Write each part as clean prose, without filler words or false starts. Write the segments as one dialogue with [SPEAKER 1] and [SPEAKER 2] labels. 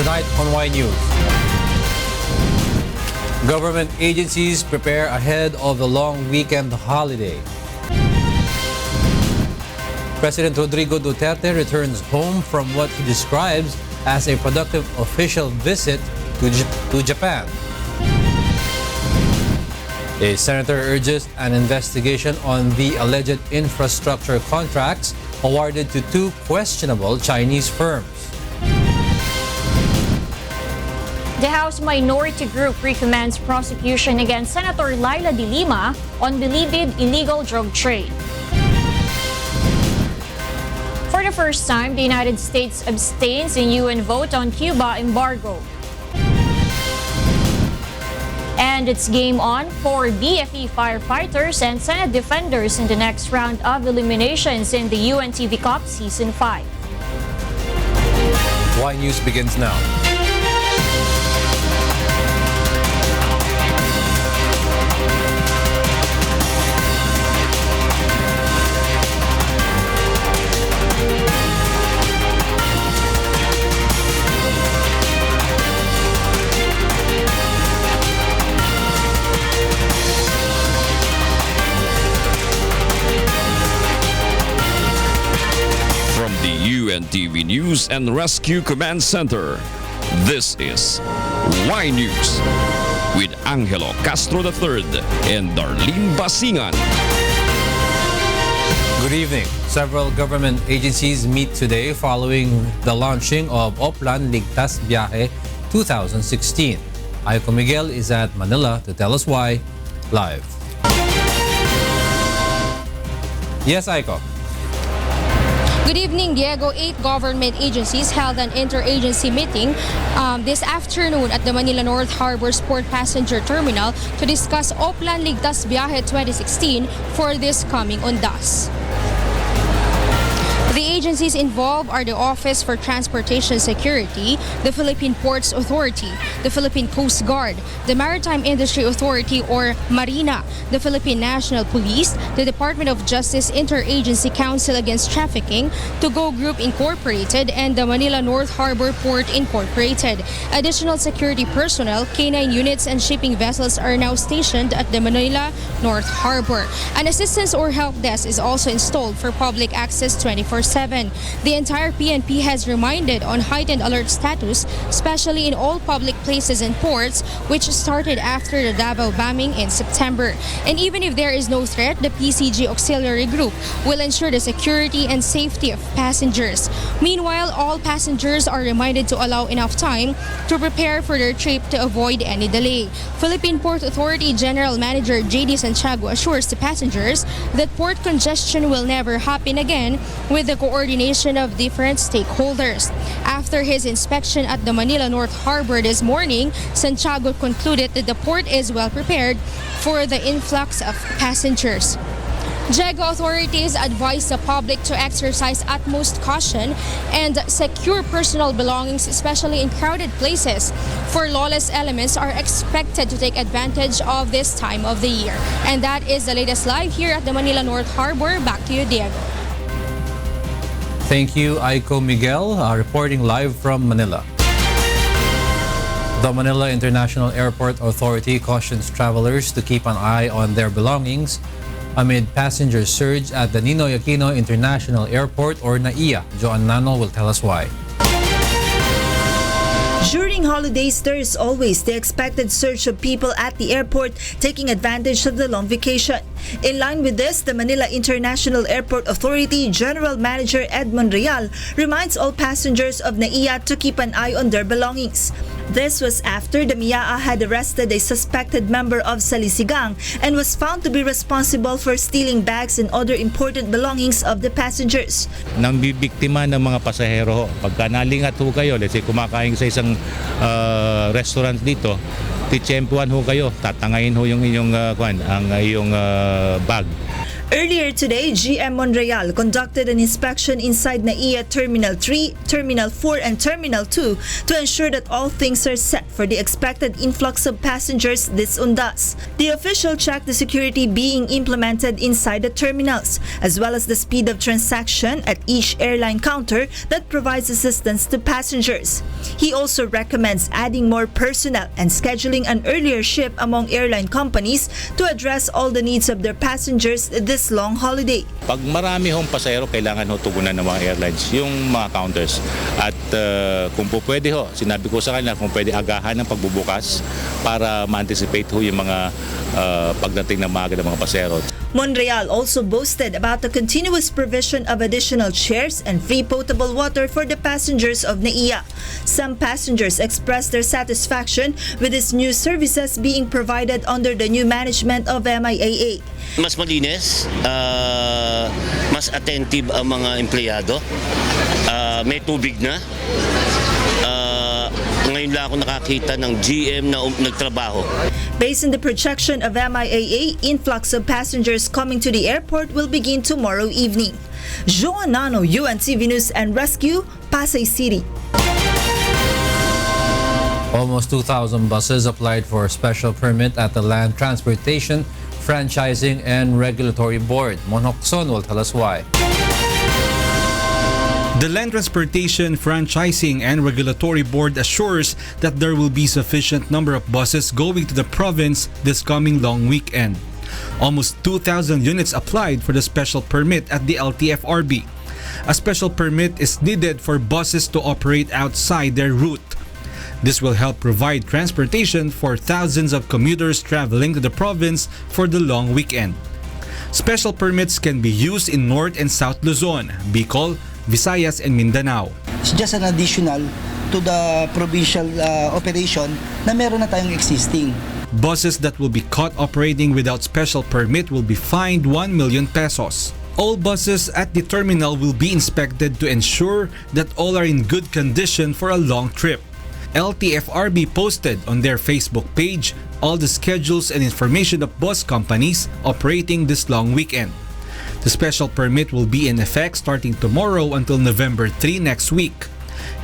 [SPEAKER 1] Tonight on Y News. Government agencies prepare ahead of the long weekend holiday. President Rodrigo Duterte returns home from what he describes as a productive official visit to Japan. A senator urges an investigation on the alleged infrastructure contracts awarded to two questionable Chinese firms.
[SPEAKER 2] The House Minority Group recommends prosecution against Senator Leila de Lima on bilibid illegal drug trade. For the first time, the United States abstains in UN vote on Cuba embargo. And it's game on for BFE firefighters and Senate defenders in the next round of eliminations in the UNTV Cup Season 5.
[SPEAKER 1] Y News begins now.
[SPEAKER 3] UNTV News and Rescue Command Center. This is Y News with Angelo Castro III and Darlene Basingan.
[SPEAKER 1] Good evening. Several government agencies meet today following the launching of Oplan Ligtas Biyahe 2016. Aiko Miguel is at Manila to tell us why live. Yes, Aiko.
[SPEAKER 4] Good evening, Diego. 8 government agencies held an interagency meeting this afternoon at the Manila North Harbor Port Passenger Terminal to discuss Oplan Ligtas Biyahe 2016 for this coming Undas. The agencies involved are the Office for Transportation Security, the Philippine Ports Authority, the Philippine Coast Guard, the Maritime Industry Authority or Marina, the Philippine National Police, the Department of Justice Interagency Council Against Trafficking, To Go Group Incorporated, and the Manila North Harbor Port Incorporated. Additional security personnel, K9 units, and shipping vessels are now stationed at the Manila North Harbor. An assistance or help desk is also installed for public access 24/7. The entire PNP has reminded on heightened alert status, especially in all public places and ports, which started after the Davao bombing in September. And even if there is no threat, the PCG Auxiliary Group will ensure the security and safety of passengers. Meanwhile, all passengers are reminded to allow enough time to prepare for their trip to avoid any delay. Philippine Port Authority General Manager J.D. Santiago assures the passengers that port congestion will never happen again with the coordination of different stakeholders. After his inspection at the Manila North Harbor this morning, Santiago concluded that the port is well prepared for the influx of passengers. JEGO authorities advise the public to exercise utmost caution and secure personal belongings, especially in crowded places, for lawless elements are expected to take advantage of this time of the year. And that is the latest live here at the Manila North Harbor. Back to you, Diego.
[SPEAKER 1] Thank you, Aiko Miguel, reporting live from Manila. The Manila International Airport Authority cautions travelers to keep an eye on their belongings amid passenger surge at the Ninoy Aquino International Airport or NAIA. Joan Nano will tell us why.
[SPEAKER 5] During holidays, there is always the expected surge of people at the airport taking advantage of the long vacation. In line with this, the Manila International Airport Authority General Manager Edmond Real reminds all passengers of NAIA to keep an eye on their belongings. This was after the MIAA had arrested a suspected member of Salisigang and was found to be responsible for stealing bags and other important belongings of the passengers.
[SPEAKER 6] Nang bibiktima ng mga pasahero, pagka nalingat ho kayo, let's say kumakain sa isang restaurant dito, titsyempuan ho kayo, tatangayin ho yung inyong iyong bag.
[SPEAKER 5] Earlier today, GM Monreal conducted an inspection inside NAIA Terminal 3, Terminal 4, and Terminal 2 to ensure that all things are set for the expected influx of passengers this Undas. The official checked the security being implemented inside the terminals, as well as the speed of transaction at each airline counter that provides assistance to passengers. He also recommends adding more personnel and scheduling an earlier shift among airline companies to address all the needs of their passengers this long holiday.
[SPEAKER 6] Pag marami hong pasahero, kailangan ho tugunan ng mga airlines yung mga counters. At kung po pwede ho, sinabi ko sa kanila kung pwede agahan ng pagbubukas para ma-anticipate ho yung mga pagdating ng maaga ng mga pasahero.
[SPEAKER 5] Monreal also boasted about the continuous provision of additional chairs and free potable water for the passengers of NAIA. Some passengers expressed their satisfaction with these new services being provided under the new management of MIAA.
[SPEAKER 7] Mas malinis, mas attentive ang mga empleyado, may tubig na. Ngayon lang ako nakakita ng GM na nagtrabaho.
[SPEAKER 5] Based on the projection of MIAA, influx of passengers coming to the airport will begin tomorrow evening. Joan Nano, UNTV News and Rescue, Pasay City.
[SPEAKER 1] Almost 2,000 buses applied for a special permit at the Land Transportation, Franchising and Regulatory Board. Monhokson will tell us why.
[SPEAKER 8] The Land Transportation, Franchising and Regulatory Board assures that there will be sufficient number of buses going to the province this coming long weekend. Almost 2,000 units applied for the special permit at the LTFRB. A special permit is needed for buses to operate outside their route. This will help provide transportation for thousands of commuters traveling to the province for the long weekend. Special permits can be used in North and South Luzon, Bicol, Visayas, and Mindanao.
[SPEAKER 9] It's just an additional to the provincial operation na meron na tayong existing.
[SPEAKER 8] Buses that will be caught operating without special permit will be fined 1 million pesos. All buses at the terminal will be inspected to ensure that all are in good condition for a long trip. LTFRB posted on their Facebook page all the schedules and information of bus companies operating this long weekend. The special permit will be in effect starting tomorrow until November 3 next week.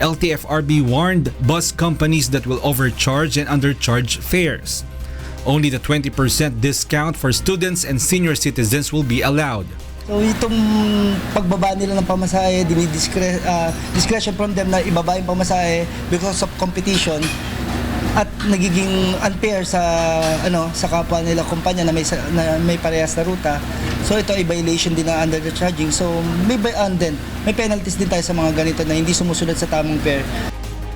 [SPEAKER 8] LTFRB warned bus companies that will overcharge and undercharge fares. Only the 20% discount for students and senior citizens will be allowed.
[SPEAKER 9] So itong pagbaba nila ng pamasahe, discretion from them na ibaba yung pamasahe because of competition at nagiging unfair sa sa kapwa nila kumpanya na may parehas na ruta. So ito ay violation din na under the charging. So may penalties din tayo sa mga ganito na hindi sumusunod sa tamang fare.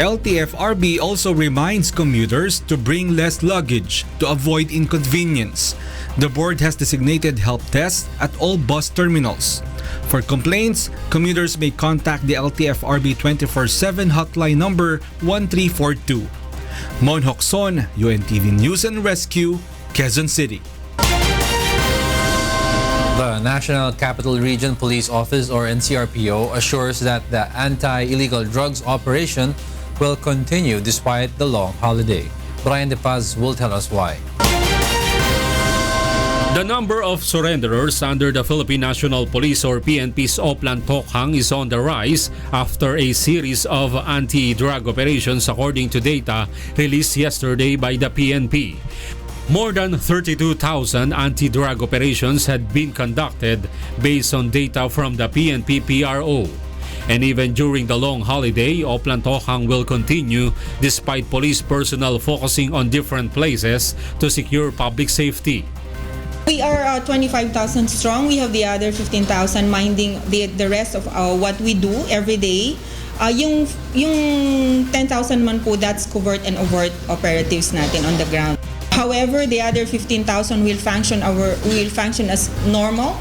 [SPEAKER 8] LTFRB also reminds commuters to bring less luggage to avoid inconvenience. The board has designated help desks at all bus terminals. For complaints, commuters may contact the LTFRB 24/7 hotline number 1342. Monhokson, UNTV News and Rescue, Quezon City.
[SPEAKER 1] The National Capital Region Police Office or NCRPO assures that the anti-illegal drugs operation will continue despite the long holiday. Brian De Paz will tell us why.
[SPEAKER 10] The number of surrenderers under the Philippine National Police or PNP's Oplan Tokhang is on the rise after a series of anti-drug operations according to data released yesterday by the PNP. More than 32,000 anti-drug operations had been conducted based on data from the PNP PRO. And even during the long holiday, Oplan Tokhang will continue despite police personnel focusing on different places to secure public safety.
[SPEAKER 11] We are 25,000 strong. We have the other 15,000 minding the rest of what we do every day. Yung 10,000 man po, that's covert and overt operatives natin on the ground. However, the other 15,000 will function as normal.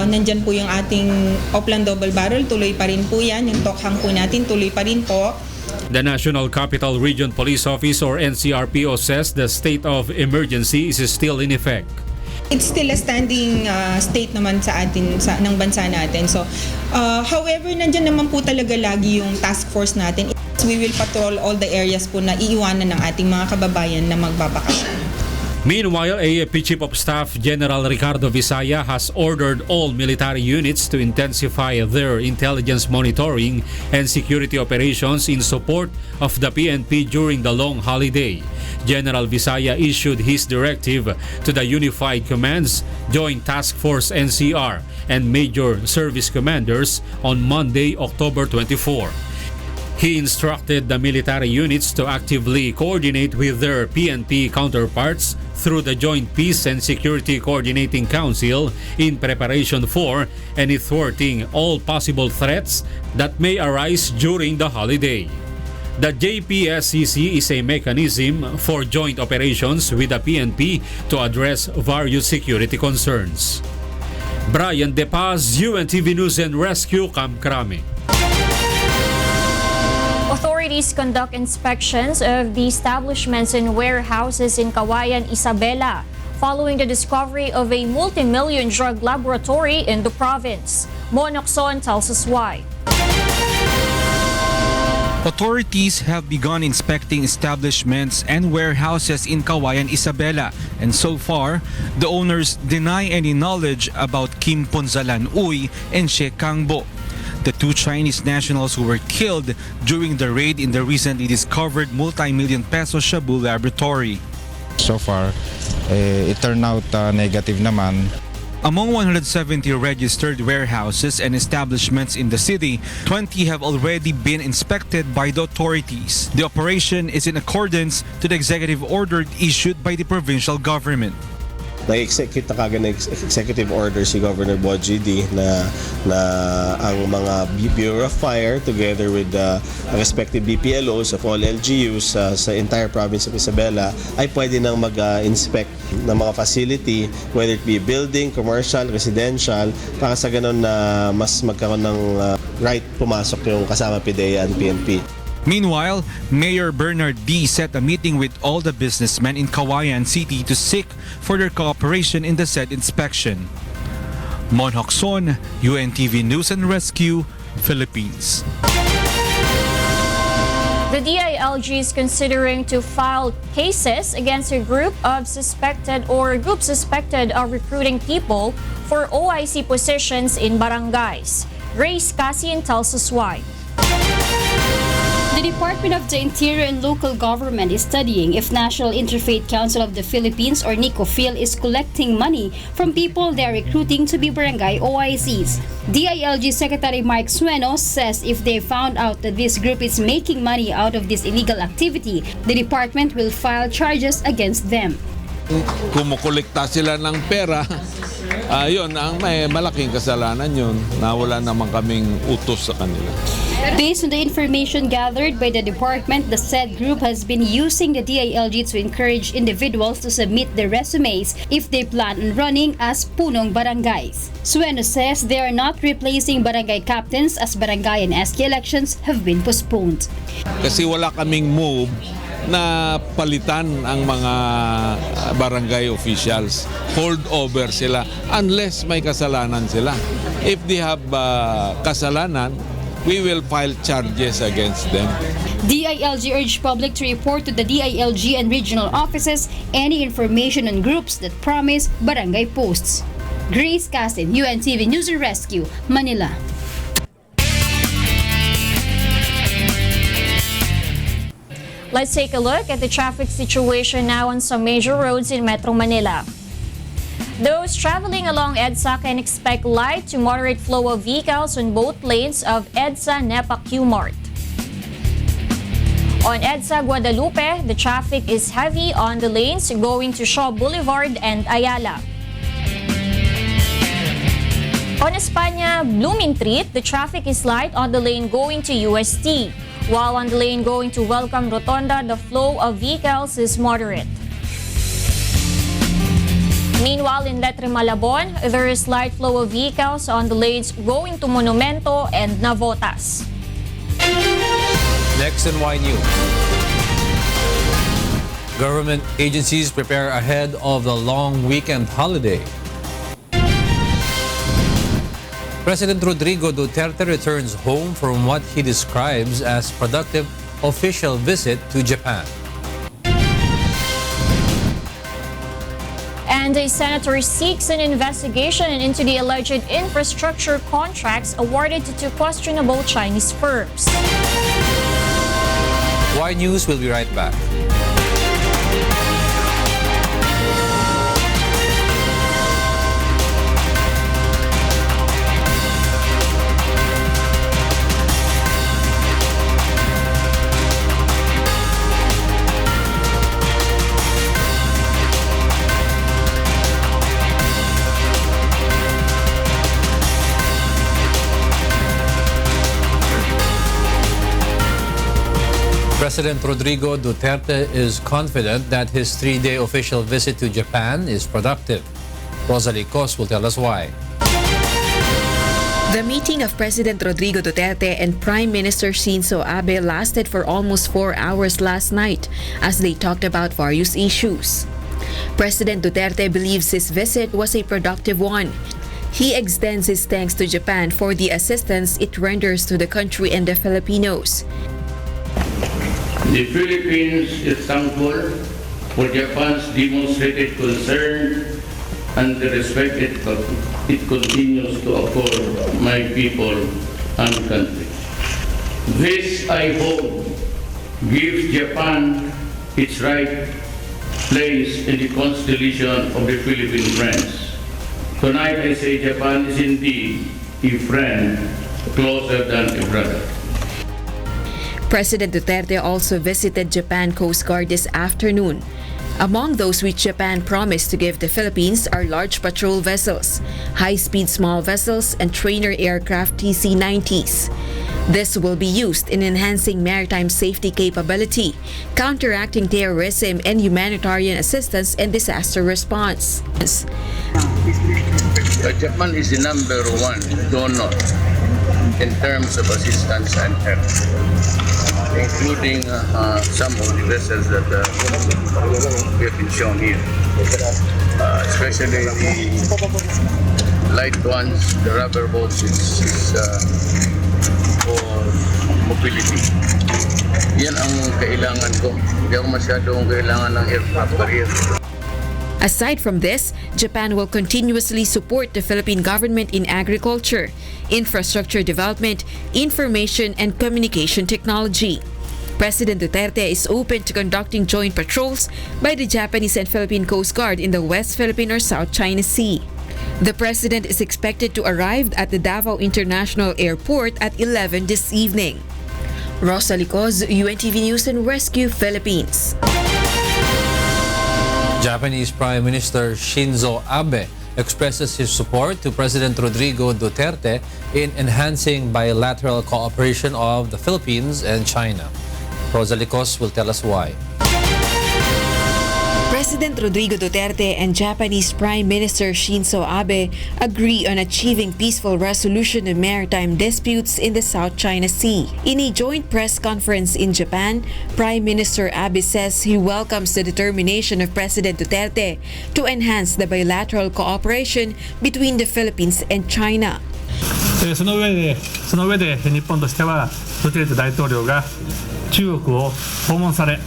[SPEAKER 11] Nandyan po yung ating Oplan Double Barrel, tuloy pa rin po yan. Yung Tokhang po natin, tuloy pa rin po.
[SPEAKER 10] The National Capital Region Police Office or NCRPO says the state of emergency is still in effect.
[SPEAKER 11] It's still a standing state naman sa atin ng bansa natin. So, however, nandyan naman po talaga lagi yung task force natin. We will patrol all the areas po na iiwanan ng ating mga kababayan na magbabakasyon.
[SPEAKER 10] Meanwhile, AFP Chief of Staff General Ricardo Visaya has ordered all military units to intensify their intelligence monitoring and security operations in support of the PNP during the long holiday. General Visaya issued his directive to the Unified Commands, Joint Task Force NCR, and Major Service Commanders on Monday, October 24. He instructed the military units to actively coordinate with their PNP counterparts through the Joint Peace and Security Coordinating Council in preparation for and thwarting all possible threats that may arise during the holiday. The JPSCC is a mechanism for joint operations with the PNP to address various security concerns. Brian De Paz, UNTV News and Rescue, Camp Crame.
[SPEAKER 2] Authorities conduct inspections of the establishments and warehouses in Cauayan, Isabela, following the discovery of a multi-million drug laboratory in the province. Monokson tells us why.
[SPEAKER 8] Authorities have begun inspecting establishments and warehouses in Cauayan, Isabela, and so far, the owners deny any knowledge about Kim Ponzalan Uy and She Kangbo, the two Chinese nationals who were killed during the raid in the recently discovered multi-million peso Shabu laboratory.
[SPEAKER 12] So far, it turned out negative naman.
[SPEAKER 8] Among 170 registered warehouses and establishments in the city, 20 have already been inspected by the authorities. The operation is in accordance to the executive order issued by the provincial government.
[SPEAKER 13] Na-execute na kagad ng executive order si Governor Boji D na ang mga Bureau of Fire together with the respective BPLOs of all LGUs sa entire province of Isabela ay pwede nang mag-inspect ng mga facility, whether it be building, commercial, residential, para sa ganun na mas magkaroon ng right pumasok yung kasama PDEA and PNP.
[SPEAKER 8] Meanwhile, Mayor Bernard D. set a meeting with all the businessmen in Cauayan City to seek further cooperation in the said inspection. Mon Hocson, UNTV News and Rescue, Philippines.
[SPEAKER 2] The DILG is considering to file cases against a group suspected of recruiting people for OIC positions in barangays. Grace Cassian tells us why.
[SPEAKER 14] The Department of the Interior and Local Government is studying if National Interfaith Council of the Philippines or NICOPHIL is collecting money from people they are recruiting to be barangay OICs. DILG Secretary Mike Sueno says if they found out that this group is making money out of this illegal activity, the department will file charges against them.
[SPEAKER 15] Kumukolekta sila ng pera, yun, ang may malaking kasalanan yun na wala naman kaming utos sa kanila.
[SPEAKER 14] Based on the information gathered by the department, the said group has been using the DILG to encourage individuals to submit their resumes if they plan on running as punong barangays. Sueno says they are not replacing barangay captains as barangay and SK elections have been postponed.
[SPEAKER 15] Kasi wala kaming move na palitan ang mga barangay officials. Hold over sila unless may kasalanan sila. If they have kasalanan, we will file charges against them.
[SPEAKER 14] DILG urged public to report to the DILG and regional offices any information on groups that promise barangay posts. Grace Casin, UNTV News and Rescue, Manila.
[SPEAKER 2] Let's take a look at the traffic situation now on some major roads in Metro Manila. Those traveling along EDSA can expect light to moderate flow of vehicles on both lanes of EDSA NEPA Q-Mart. On EDSA Guadalupe, the traffic is heavy on the lanes going to Shaw Boulevard and Ayala. On España Blooming Treat, the traffic is light on the lane going to UST, while on the lane going to Welcome Rotonda, the flow of vehicles is moderate. Meanwhile, in Letre Malabon, there is light flow of vehicles on the lanes going to Monumento and Navotas.
[SPEAKER 1] Next in Y News. Government agencies prepare ahead of the long weekend holiday. President Rodrigo Duterte returns home from what he describes as productive official visit to Japan.
[SPEAKER 2] And a senator seeks an investigation into the alleged infrastructure contracts awarded to two questionable Chinese firms.
[SPEAKER 1] Y News will be right back. President Rodrigo Duterte is confident that his three-day official visit to Japan is productive. Rosalie Cos will tell us why.
[SPEAKER 16] The meeting of President Rodrigo Duterte and Prime Minister Shinzo Abe lasted for almost 4 hours last night as they talked about various issues. President Duterte believes his visit was a productive one. He extends his thanks to Japan for the assistance it renders to the country and the Filipinos.
[SPEAKER 17] The Philippines is thankful for Japan's demonstrated concern and the respect it continues to accord my people and country. This, I hope, gives Japan its right place in the constellation of the Philippine friends. Tonight I say Japan is indeed a friend closer than a brother.
[SPEAKER 16] President Duterte also visited Japan Coast Guard this afternoon. Among those which Japan promised to give the Philippines are large patrol vessels, high-speed small vessels, and trainer aircraft TC-90s. This will be used in enhancing maritime safety capability, counteracting terrorism, and humanitarian assistance and disaster response.
[SPEAKER 17] Japan is the number one donor in terms of assistance and help, including some of the vessels that we have been shown here, especially the light ones, the rubber boats, is for mobility. Yan ang kailangan ko. Hindi ako masyadong kailangan ng aircraft carrier.
[SPEAKER 16] Aside from this, Japan will continuously support the Philippine government in agriculture, infrastructure development, information and communication technology. President Duterte is open to conducting joint patrols by the Japanese and Philippine Coast Guard in the West Philippine or South China Sea. The President is expected to arrive at the Davao International Airport at 11 this evening. Rosalie Cos, UNTV News and Rescue, Philippines.
[SPEAKER 1] Japanese Prime Minister Shinzo Abe expresses his support to President Rodrigo Duterte in enhancing bilateral cooperation of the Philippines and China. Rosalie Cos will tell us why.
[SPEAKER 16] President Rodrigo Duterte and Japanese Prime Minister Shinzo Abe agree on achieving peaceful resolution of maritime disputes in the South China Sea. In a joint press conference in Japan, Prime Minister Abe says he welcomes the determination of President Duterte to enhance the bilateral cooperation between the Philippines and China.
[SPEAKER 18] その上で日本としてはドゥテルテ大統領が中国を訪問され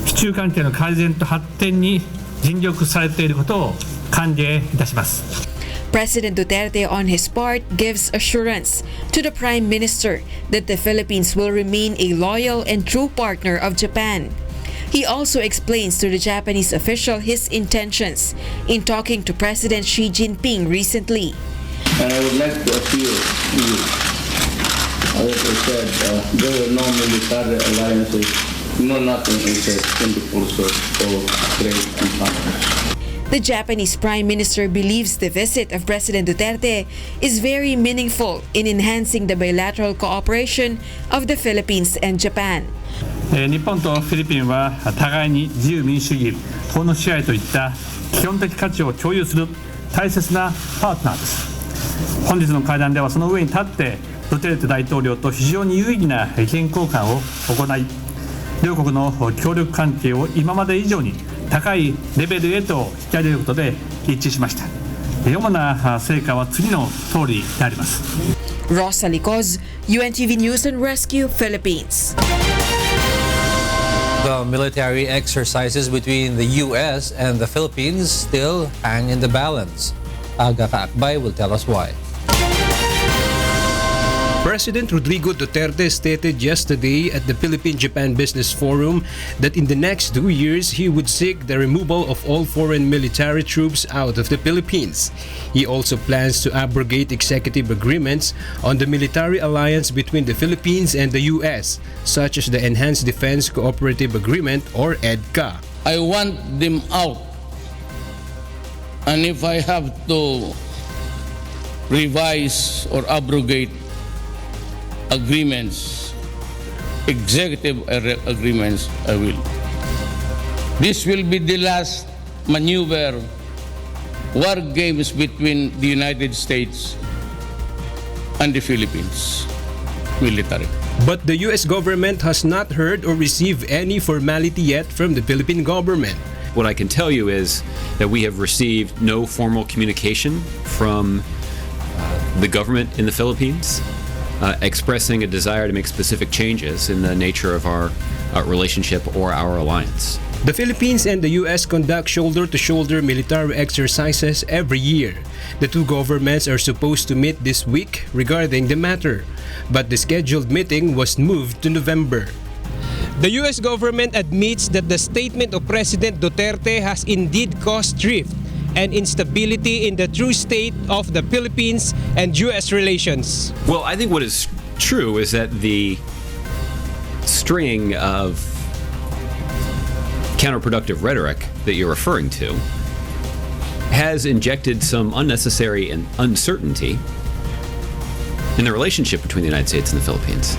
[SPEAKER 18] 日中関係の改善と発展に尽力されていることを歓迎いたします。
[SPEAKER 16] President Duterte on his part gives assurance to the Prime Minister that the Philippines will remain a loyal and true partner of Japan. He also explains to the Japanese official his intentions in talking to President Xi Jinping recently.
[SPEAKER 17] And I would like to assure you, as I said, there were no military alliances, no nothing in the pursuit of trade and commerce.
[SPEAKER 16] The Japanese Prime Minister believes the visit of President Duterte is very meaningful in enhancing the bilateral cooperation of the Philippines and Japan.
[SPEAKER 18] 日本とフィリピンは互いに自由民主主義、法の支配といった基本的価値を共有する大切なパートナーです。本日の会談ではその上に立ってドゥテルテ大統領と非常に有意義な意見交換を行い、両国の協力関係を今まで以上に高いレベルへと引き上げることで一致しました。主な成果は次の通りであります。
[SPEAKER 16] Rosalie Cos, UNTV News and Rescue, Philippines.
[SPEAKER 1] The military exercises between the U.S. and the Philippines still hang in the balance. Aga Kaakbay will tell us why.
[SPEAKER 19] President Rodrigo Duterte stated yesterday at the Philippine-Japan Business Forum that in the next 2 years he would seek the removal of all foreign military troops out of the Philippines. He also plans to abrogate executive agreements on the military alliance between the Philippines and the U.S., such as the Enhanced Defense Cooperative Agreement or EDCA.
[SPEAKER 17] I want them out. And if I have to revise or abrogate agreements, executive agreements, I will. This will be the last maneuver, war games between the United States and the Philippines military.
[SPEAKER 19] But the U.S. government has not heard or received any formality yet from the Philippine government.
[SPEAKER 20] What I can tell you is that we have received no formal communication from the government in the Philippines expressing a desire to make specific changes in the nature of our relationship or our alliance.
[SPEAKER 19] The Philippines and the U.S. conduct shoulder-to-shoulder military exercises every year. The two governments are supposed to meet this week regarding the matter, but the scheduled meeting was moved to November. The U.S. government admits that the statement of President Duterte has indeed caused drift and instability in the true state of the Philippines and U.S. relations.
[SPEAKER 20] Well, I think what is true is that the string of counterproductive rhetoric that you're referring to has injected some unnecessary uncertainty in the relationship between the United States and the Philippines.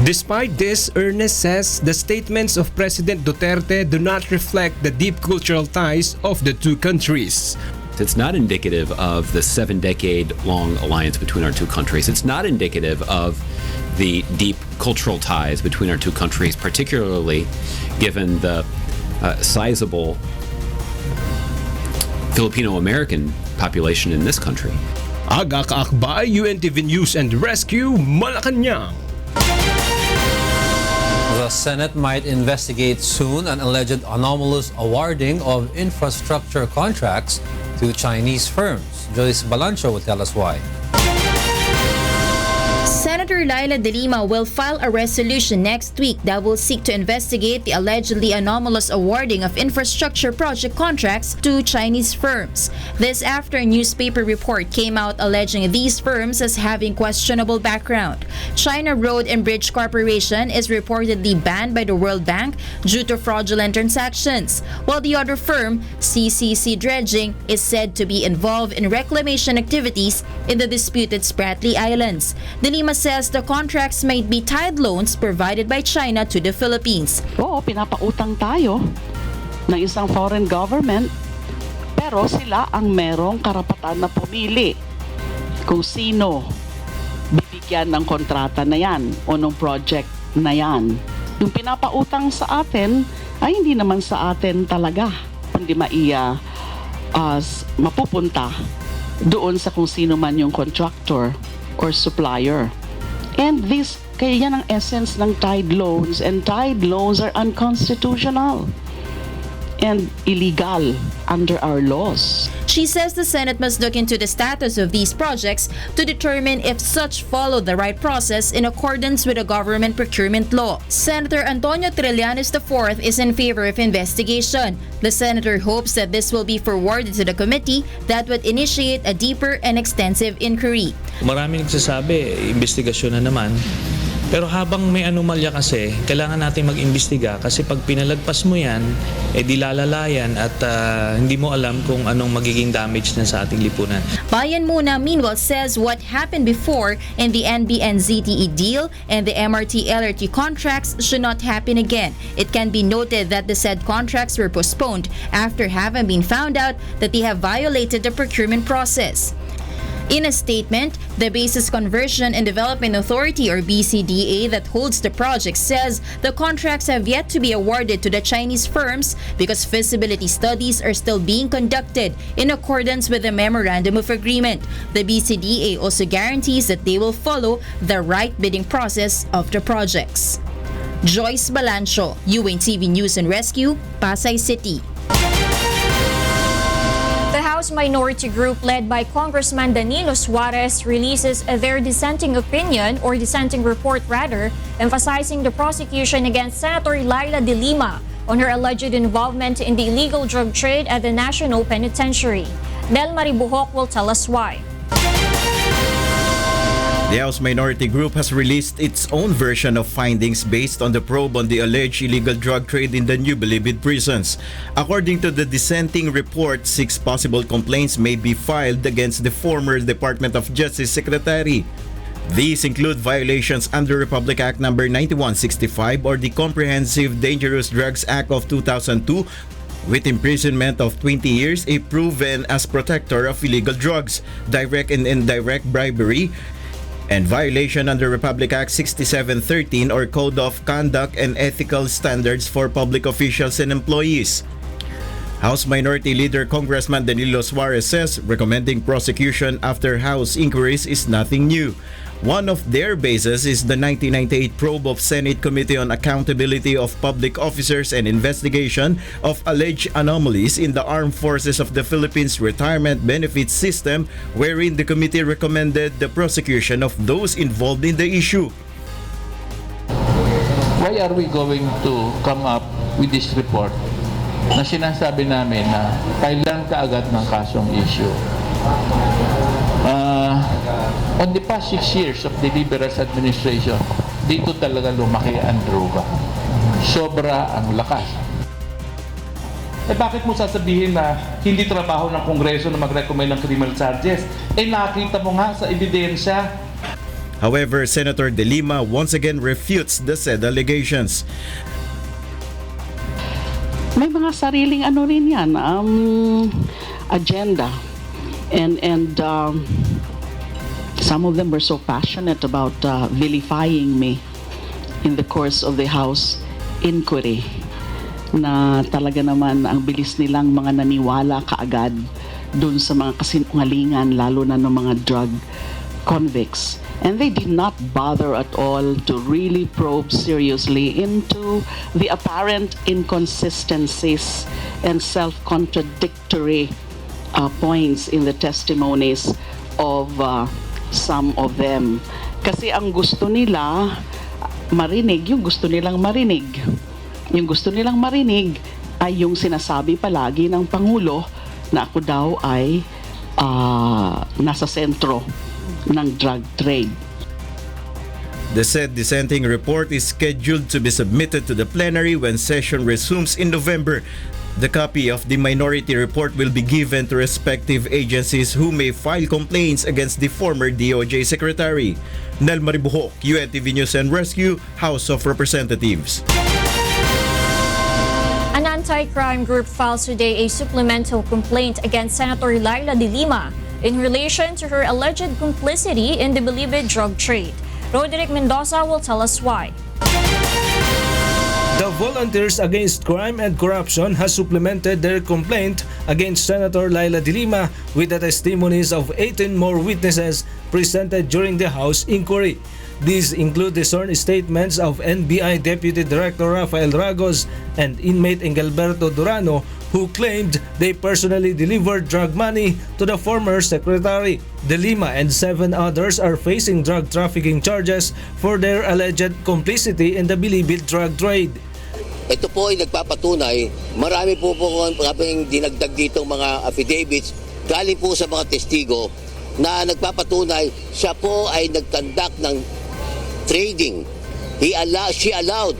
[SPEAKER 19] Despite this, Ernest says the statements of President Duterte do not reflect the deep cultural ties of the two countries.
[SPEAKER 20] It's not indicative of the 7-decade-long alliance between our two countries. It's not indicative of the deep cultural ties between our two countries, particularly given the sizable Filipino-American population in this country.
[SPEAKER 19] Aga Kaakbay, UNTV News and Rescue, Malacanang.
[SPEAKER 1] The Senate might investigate soon an alleged anomalous awarding of infrastructure contracts to Chinese firms. Joyce Balancho will tell us why.
[SPEAKER 2] Senator Leila de Lima will file a resolution next week that will seek to investigate the allegedly anomalous awarding of infrastructure project contracts to Chinese firms. This after a newspaper report came out alleging these firms as having questionable background. China Road and Bridge Corporation is reportedly banned by the World Bank due to fraudulent transactions, while the other firm, CCC Dredging, is said to be involved in reclamation activities in the disputed Spratly Islands. De Lima says the contracts might be tide loans provided by China to the Philippines.
[SPEAKER 21] Oo, pinapautang tayo ng isang foreign government, pero sila ang merong karapatan na pumili kung sino bibigyan ng kontrata na yan o ng project na yan. Yung pinapautang sa atin ay hindi naman sa atin talaga, kundi mapupunta doon sa kung sino man yung contractor or supplier. And this, kaya yan ang essence ng tide loans, and tide loans are unconstitutional and illegal under our laws.
[SPEAKER 2] She says the Senate must look into the status of these projects to determine if such follow the right process in accordance with the government procurement law. Senator Antonio Trillanes IV is in favor of investigation. The senator hopes that this will be forwarded to the committee that would initiate a deeper and extensive inquiry.
[SPEAKER 22] Maraming nagsasabi, investigasyon na naman. Pero habang may anomalya kasi, kailangan natin mag-imbestiga kasi pag pinalagpas mo yan, di lalalayan at hindi mo alam kung anong magiging damage na sa ating lipunan.
[SPEAKER 2] Bayan Muna meanwhile says what happened before in the NBN-ZTE deal and the MRT-LRT contracts should not happen again. It can be noted that the said contracts were postponed after having been found out that they have violated the procurement process. In a statement, the Basis Conversion and Development Authority or BCDA that holds the project says the contracts have yet to be awarded to the Chinese firms because feasibility studies are still being conducted in accordance with the Memorandum of Agreement. The BCDA also guarantees that they will follow the right bidding process of the projects.
[SPEAKER 3] Joyce Balancio, UNTV News and Rescue, Pasay City.
[SPEAKER 2] The House Minority Group led by Congressman Danilo Suarez releases their dissenting opinion, or dissenting report rather, emphasizing the prosecution against Senator Leila de Lima on her alleged involvement in the illegal drug trade at the National Penitentiary. Nel Maribuhok will tell us why.
[SPEAKER 4] The House Minority Group has released its own version of findings based on the probe on the alleged illegal drug trade in the new bilibid prisons. According to the dissenting report, 6 possible complaints may be filed against the former Department of Justice Secretary. These include violations under Republic Act No. 9165 or the Comprehensive Dangerous Drugs Act of 2002, with imprisonment of 20 years if proven as protector of illegal drugs, direct and indirect bribery, and violation under Republic Act 6713 or Code of Conduct and Ethical Standards for Public Officials and Employees. House Minority Leader Congressman Danilo Suarez says recommending prosecution after House inquiries is nothing new. One of their bases is the 1998 probe of Senate Committee on Accountability of Public Officers and Investigation of Alleged Anomalies in the Armed Forces of the Philippines Retirement Benefits System, wherein the committee recommended the prosecution of those involved in the issue.
[SPEAKER 17] Why are we going to come up with this report na sinasabi namin na kailan kaagad ng kasong issue? On the past 6 years of the Liberals administration, dito talaga lumaki ang droga. Sobra ang lakas. Bakit mo sasabihin na hindi trabaho ng Kongreso na mag-recommend ng criminal charges? Nakita mo nga sa ebidensya.
[SPEAKER 4] However, Senator De Lima once again refutes the said allegations.
[SPEAKER 21] May mga sariling rin yan, agenda. And some of them were so passionate about vilifying me in the course of the House inquiry na talaga naman ang bilis nilang mga naniwala kaagad dun sa mga kasinungalingan, lalo na ng mga drug convicts. And they did not bother at all to really probe seriously into the apparent inconsistencies and self-contradictory points in the testimonies of some of them. Kasi ang gusto nila marinig, yung gusto nilang marinig. Yung gusto nilang marinig ay yung sinasabi palagi ng Pangulo na ako daw ay nasa sentro ng drug trade.
[SPEAKER 4] The said dissenting report is scheduled to be submitted to the plenary when session resumes in November. The copy of the minority report will be given to respective agencies who may file complaints against the former DOJ Secretary. Nel Maribuhok, UNTV News and Rescue, House of Representatives.
[SPEAKER 2] An anti-crime group files today a supplemental complaint against Senator Leila de Lima in relation to her alleged complicity in the bilibid drug trade. Rodrigo Mendoza will tell us why.
[SPEAKER 23] The Volunteers Against Crime and Corruption has supplemented their complaint against Senator Leila de Lima with the testimonies of 18 more witnesses presented during the House inquiry. These include the sworn statements of NBI Deputy Director Rafael Ragos and inmate Engelberto Durano, who claimed they personally delivered drug money to the former secretary. De Lima and 7 others are facing drug trafficking charges for their alleged complicity in the bilibid drug trade.
[SPEAKER 7] Ito po ay nagpapatunay, marami po kaming dinagdag dito mga affidavits galing po sa mga testigo na nagpapatunay siya po ay nag-conduct ng trading. She allowed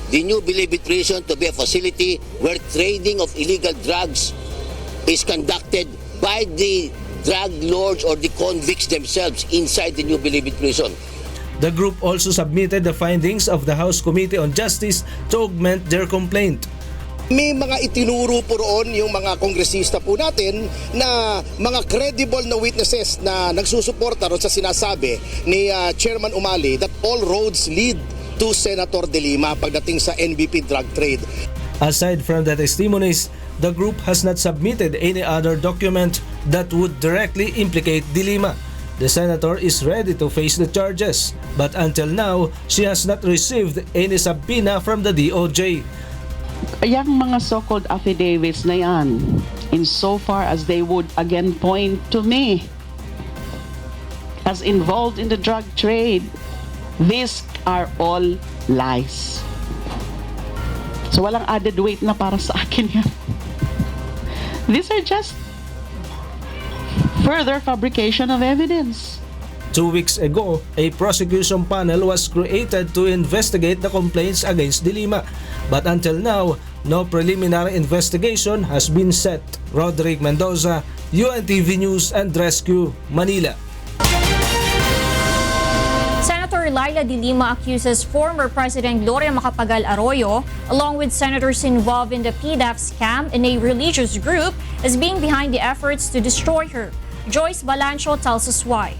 [SPEAKER 7] the new bilibid prison to be a facility where trading of illegal drugs is conducted by the drug lords or the convicts themselves inside the new bilibid prison.
[SPEAKER 23] The group also submitted the findings of the House Committee on Justice to augment their complaint.
[SPEAKER 24] May mga itinuro po roon yung mga kongresista po natin na mga credible na witnesses na nagsusuporta ron sa sinasabi ni Chairman Umali that all roads lead to Senator De Lima pagdating sa NBP drug trade.
[SPEAKER 23] Aside from the testimonies, the group has not submitted any other document that would directly implicate De Lima. the senator is ready to face the charges. But until now, she has not received any subpoena from the DOJ.
[SPEAKER 21] Yang mga so-called affidavits na yan, insofar as they would again point to me as involved in the drug trade, these are all lies. So walang added weight na para sa akin yan. These are just further fabrication of evidence.
[SPEAKER 23] 2 weeks ago, a prosecution panel was created to investigate the complaints against De Lima. But until now, no preliminary investigation has been set. Rodrigo Mendoza, UNTV News and Rescue, Manila.
[SPEAKER 2] Senator Leila de Lima accuses former President Gloria Macapagal Arroyo, along with senators involved in the PDAF scam and a religious group, as being behind the efforts to destroy her. Joyce Balancho tells us why.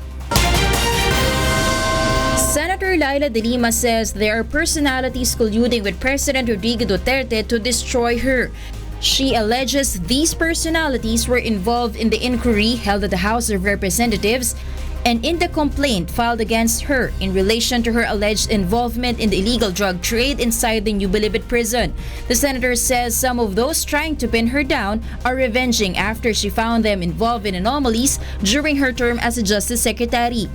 [SPEAKER 3] Senator Leila de Lima says there are personalities colluding with President Rodrigo Duterte to destroy her. She alleges these personalities were involved in the inquiry held at the House of Representatives and in the complaint filed against her in relation to her alleged involvement in the illegal drug trade inside the New Bilibid prison. The senator says some of those trying to pin her down are revenging after she found them involved in anomalies during her term as a Justice Secretary.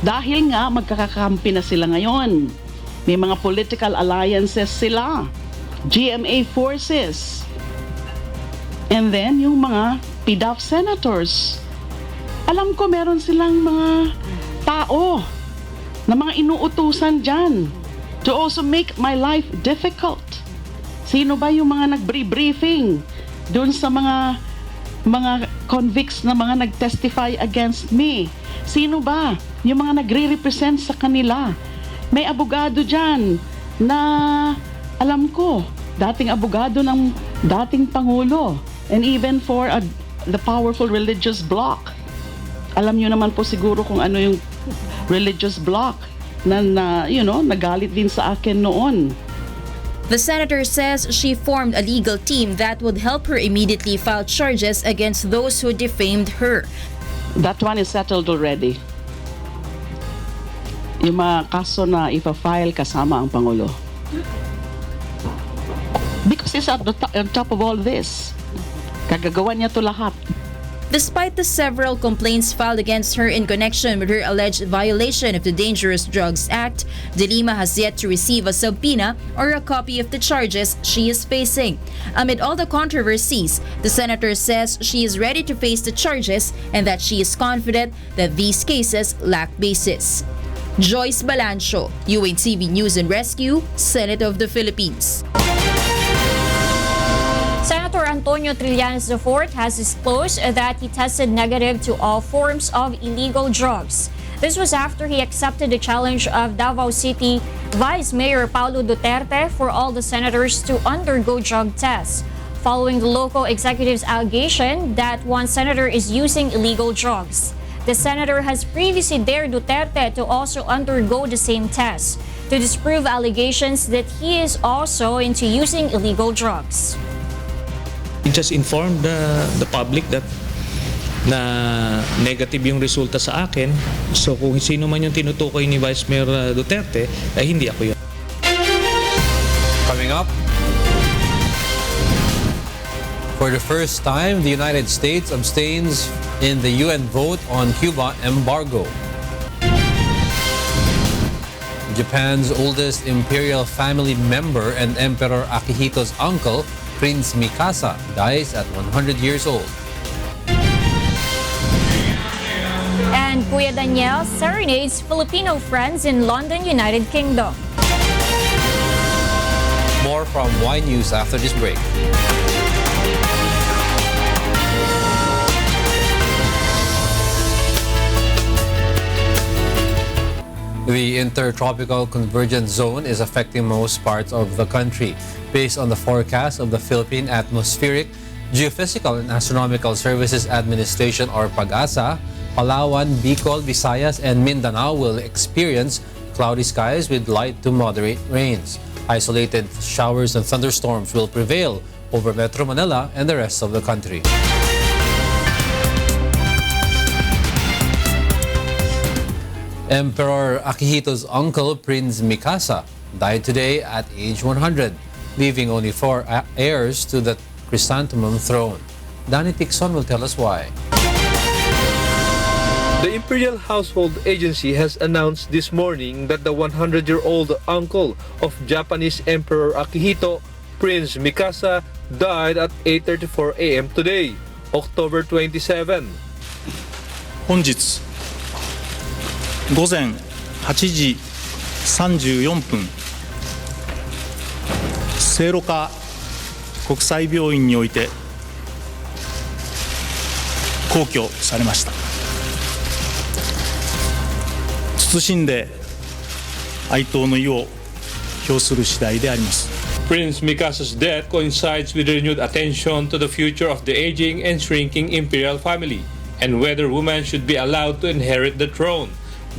[SPEAKER 21] Dahil nga magkakakampi na sila ngayon. May mga political alliances sila. GMA forces. And then yung mga PDAF senators. Alam ko meron silang mga tao na mga inuutusan dyan to also make my life difficult. Sino ba yung mga nag-briefing doon sa mga convicts na mga nag-testify against me? Sino ba yung mga nagre-represent sa kanila? May abogado dyan na alam ko, dating abogado ng dating Pangulo and even for the powerful religious bloc. Alam nyo naman po siguro kung ano yung religious bloc na nagalit din sa akin noon.
[SPEAKER 3] The senator says she formed a legal team that would help her immediately file charges against those who defamed her.
[SPEAKER 21] That one is settled already. Yung mga kaso na ipa-file kasama ang Pangulo. Because it's on top of all this. Kagagawa niya to lahat.
[SPEAKER 3] Despite the several complaints filed against her in connection with her alleged violation of the Dangerous Drugs Act, De Lima has yet to receive a subpoena or a copy of the charges she is facing. Amid all the controversies, the senator says she is ready to face the charges and that she is confident that these cases lack basis. Joyce Balancho, UNTV News and Rescue, Senate of the Philippines.
[SPEAKER 2] Senator Antonio Trillanes IV has disclosed that he tested negative to all forms of illegal drugs. This was after he accepted the challenge of Davao City Vice Mayor Paulo Duterte for all the senators to undergo drug tests, following the local executive's allegation that one senator is using illegal drugs. The senator has previously dared Duterte to also undergo the same test to disprove allegations that he is also into using illegal drugs.
[SPEAKER 22] We just informed the public that na negative yung resulta sa akin. So kung sino man yung tinutukoy ni Vice Mayor Duterte, ay hindi ako yun.
[SPEAKER 1] Coming up, for the first time, the United States abstains in the UN vote on Cuba embargo. Japan's oldest imperial family member and Emperor Akihito's uncle, Prince Mikasa, dies at 100 years old.
[SPEAKER 2] And Kuya Daniel serenades Filipino friends in London, United Kingdom.
[SPEAKER 1] More from Y News after this break. The intertropical convergence zone is affecting most parts of the country. Based on the forecast of the Philippine Atmospheric, Geophysical and Astronomical Services Administration or PAGASA, Palawan, Bicol, Visayas, and Mindanao will experience cloudy skies with light to moderate rains. Isolated showers and thunderstorms will prevail over Metro Manila and the rest of the country. Emperor Akihito's uncle, Prince Mikasa, died today at age 100, leaving only 4 heirs to the chrysanthemum throne. Danny Tixon will tell us why.
[SPEAKER 5] The Imperial Household Agency has announced this morning that the 100-year-old uncle of Japanese Emperor Akihito, Prince Mikasa, died at 8:34 a.m. today, October 27.
[SPEAKER 6] 本日午前8時34分聖路加国際病院において皇居されました。謹んで哀悼の意を表する次第であります。
[SPEAKER 18] Prince Mikasa's death coincides with renewed attention to the future of the aging and shrinking imperial family and whether women should be allowed to inherit the throne,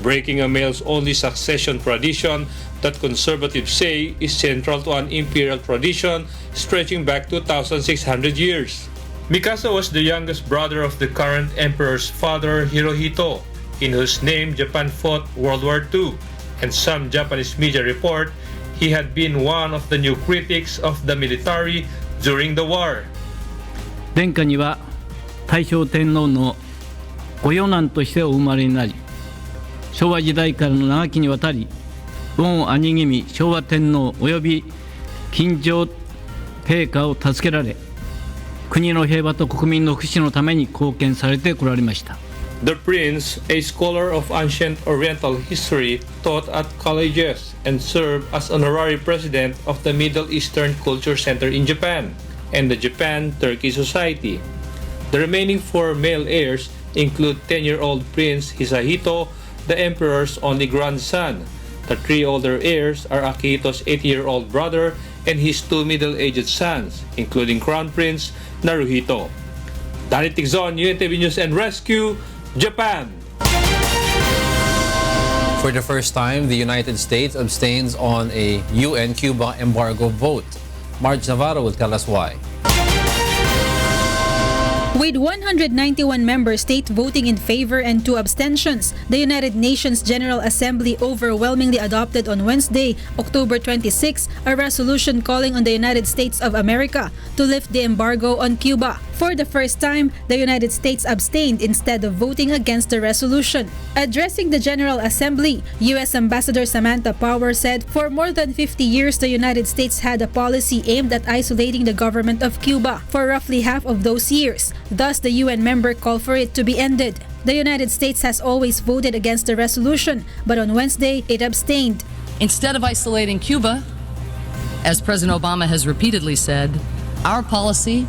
[SPEAKER 18] breaking a males-only succession tradition that conservatives say is central to an imperial tradition stretching back to 1,600 years. Mikasa was the youngest brother of the current emperor's father, Hirohito, in whose name Japan fought World War II, and some Japanese media report he had been one of the new critics of the military during the war.
[SPEAKER 9] 殿下には大正天皇のご養男としてお生まれになり、昭和時代からの長きにわたり、御兄君昭和天皇および金城陛下を助けられ、国の平和と国民の福祉のために貢献されてこられました。
[SPEAKER 18] The prince, a scholar of ancient Oriental history, taught at colleges and served as honorary president of the Middle Eastern Culture Center in Japan and the Japan-Turkey Society. The remaining 4 male heirs include 10-year-old Prince Hisahito, the emperor's only grandson. The 3 older heirs are Akihito's 8-year-old brother and his 2 middle-aged sons, including Crown Prince Naruhito. Danny Tixon, UNTV News and Rescue, Japan.
[SPEAKER 1] For the first time, the United States abstains on a UN-Cuba embargo vote. Marge Navarro will tell us why.
[SPEAKER 11] With 191 member states voting in favor and 2 abstentions, the United Nations General Assembly overwhelmingly adopted on Wednesday, October 26, a resolution calling on the United States of America to lift the embargo on Cuba. For the first time, the United States abstained instead of voting against the resolution. Addressing the General Assembly, U.S. Ambassador Samantha Power said for more than 50 years the United States had a policy aimed at isolating the government of Cuba for roughly half of those years. Thus, the UN member called for it to be ended. The United States has always voted against the resolution, but on Wednesday, it abstained.
[SPEAKER 25] Instead of isolating Cuba, as President Obama has repeatedly said, our policy